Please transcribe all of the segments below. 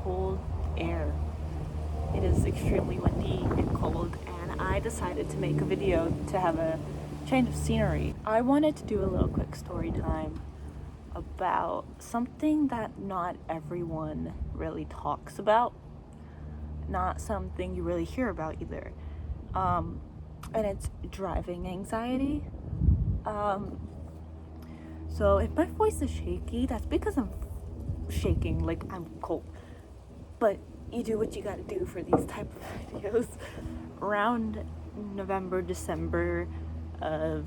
cold air. It is extremely windy and cold, and I decided to make a video to have a change of scenery. I wanted to do a little quick story time about something that not everyone really talks about, not something you really hear about either, and it's driving anxiety. So if my voice is shaky, that's because I'm shaking, like I'm cold. But you do what you gotta do for these type of videos. Around November, December of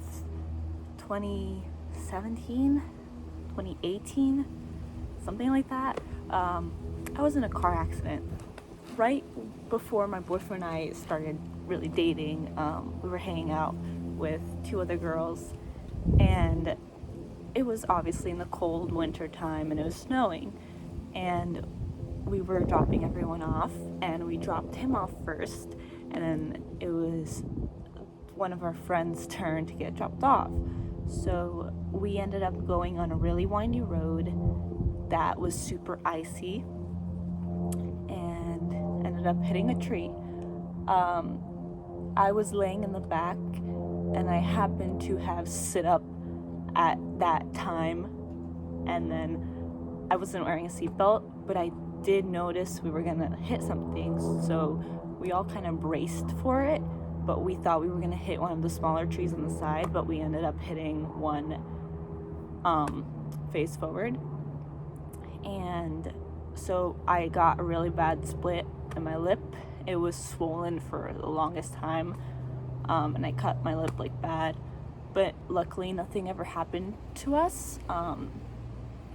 2017, 2018, something like that, I was in a car accident. Right before my boyfriend and I started really dating, we were hanging out with two other girls, and it was obviously in the cold winter time and it was snowing, and we were dropping everyone off, and we dropped him off first, and then it was one of our friends' turn to get dropped off. So we ended up going on a really windy road that was super icy and ended up hitting a tree. I was laying in the back, and I happened to have sit up at that time, and then I wasn't wearing a seatbelt, but I did notice we were gonna hit something, so we all kind of braced for it, but we thought we were gonna hit one of the smaller trees on the side, but we ended up hitting one face forward, and so I got a really bad split in my lip. It was swollen for the longest time, and I cut my lip like bad, but luckily nothing ever happened to us.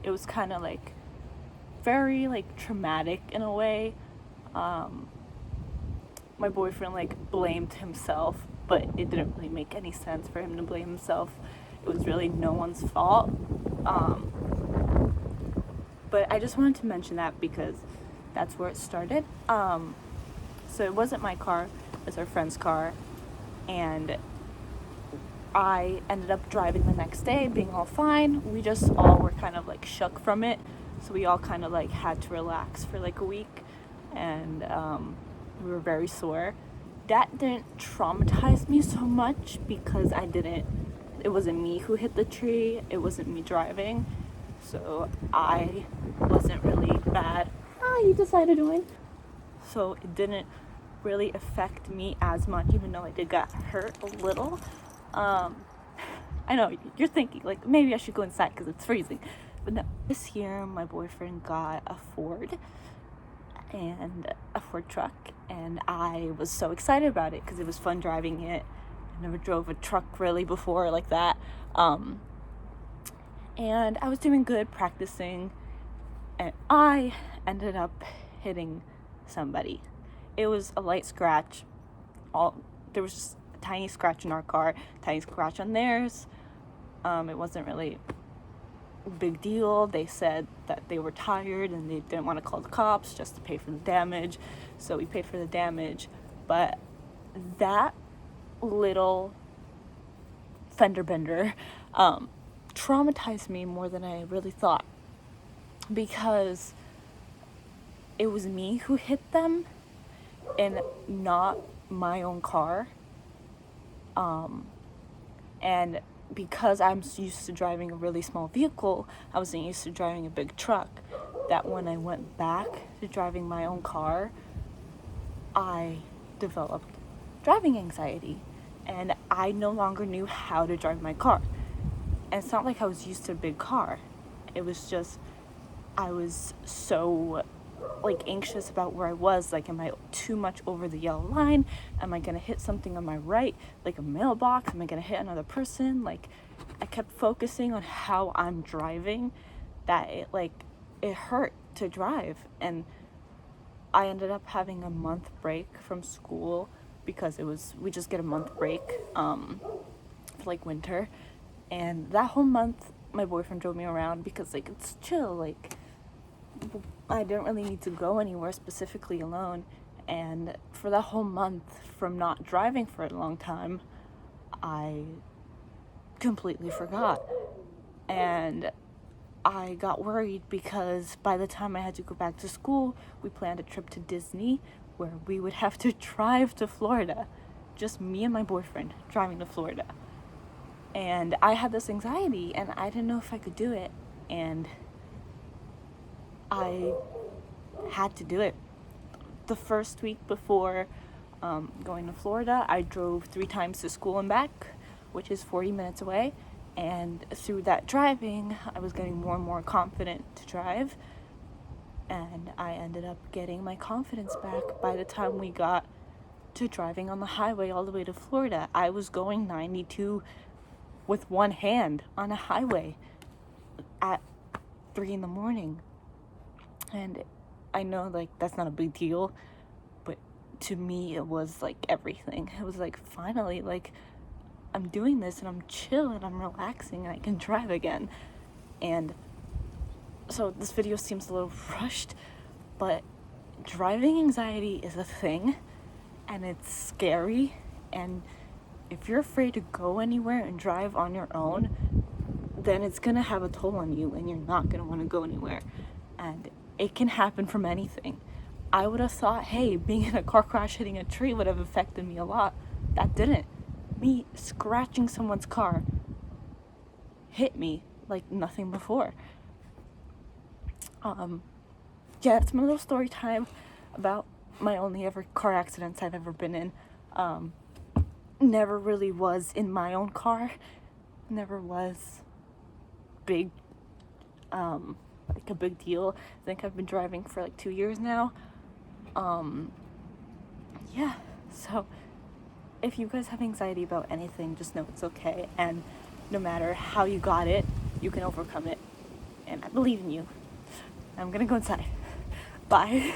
It was kind of like very like traumatic in a way. My boyfriend like blamed himself, but it didn't really make any sense for him to blame himself. It was really no one's fault. But I just wanted to mention that because that's where it started. So it wasn't my car, it was our friend's car, and I ended up driving the next day being all fine. We just all were kind of like shook from it, so we all kind of like had to relax for like a week, and we were very sore. That didn't traumatize me so much because it wasn't me who hit the tree, it wasn't me driving, so I wasn't really bad. You decided to win. So it didn't really affect me as much, even though I did get hurt a little. I know you're thinking like maybe I should go inside because it's freezing, but no. This year my boyfriend got a Ford truck, and I was so excited about it because it was fun driving it. I never drove a truck really before like that, and I was doing good practicing, and I ended up hitting somebody. It was a light scratch. There was just a tiny scratch in our car, tiny scratch on theirs. It wasn't really a big deal. They said that they were tired and they didn't want to call the cops just to pay for the damage, so we paid for the damage. But that little fender bender traumatized me more than I really thought, because it was me who hit them and not my own car. And because I'm used to driving a really small vehicle, I wasn't used to driving a big truck, that when I went back to driving my own car, I developed driving anxiety, and I no longer knew how to drive my car. And it's not like I was used to a big car. It was just, I was so like anxious about where I was, like, am I too much over the yellow line? Am I gonna hit something on my right, like a mailbox? Am I gonna hit another person? Like, I kept focusing on how I'm driving, that it hurt to drive. And I ended up having a month break from school because we just get a month break for like winter, and that whole month my boyfriend drove me around because like it's chill, like I didn't really need to go anywhere specifically alone. And for that whole month, from not driving for a long time, I completely forgot. And I got worried because by the time I had to go back to school, we planned a trip to Disney where we would have to drive to Florida. Just me and my boyfriend driving to Florida. And I had this anxiety and I didn't know if I could do it. And I had to do it. The first week before going to Florida, I drove 3 times to school and back, which is 40 minutes away. And through that driving, I was getting more and more confident to drive. And I ended up getting my confidence back by the time we got to driving on the highway all the way to Florida. I was going 92 with one hand on a highway at 3 in the morning. And I know, like, that's not a big deal, but to me it was like everything. It was like, finally, like, I'm doing this and I'm chill and I'm relaxing and I can drive again. And so this video seems a little rushed, but driving anxiety is a thing and it's scary. And if you're afraid to go anywhere and drive on your own, then it's gonna have a toll on you and you're not gonna want to go anywhere. And it can happen from anything. I would have thought, hey, being in a car crash hitting a tree would have affected me a lot. That didn't. Me scratching someone's car hit me like nothing before. Yeah, it's my little story time about my only ever car accidents I've ever been in. Never really was in my own car. Never was big, like a big deal. I think I've been driving for like 2 years now. Yeah, so if you guys have anxiety about anything, just know it's okay. And no matter how you got it, you can overcome it. And I believe in you. I'm gonna go inside. Bye.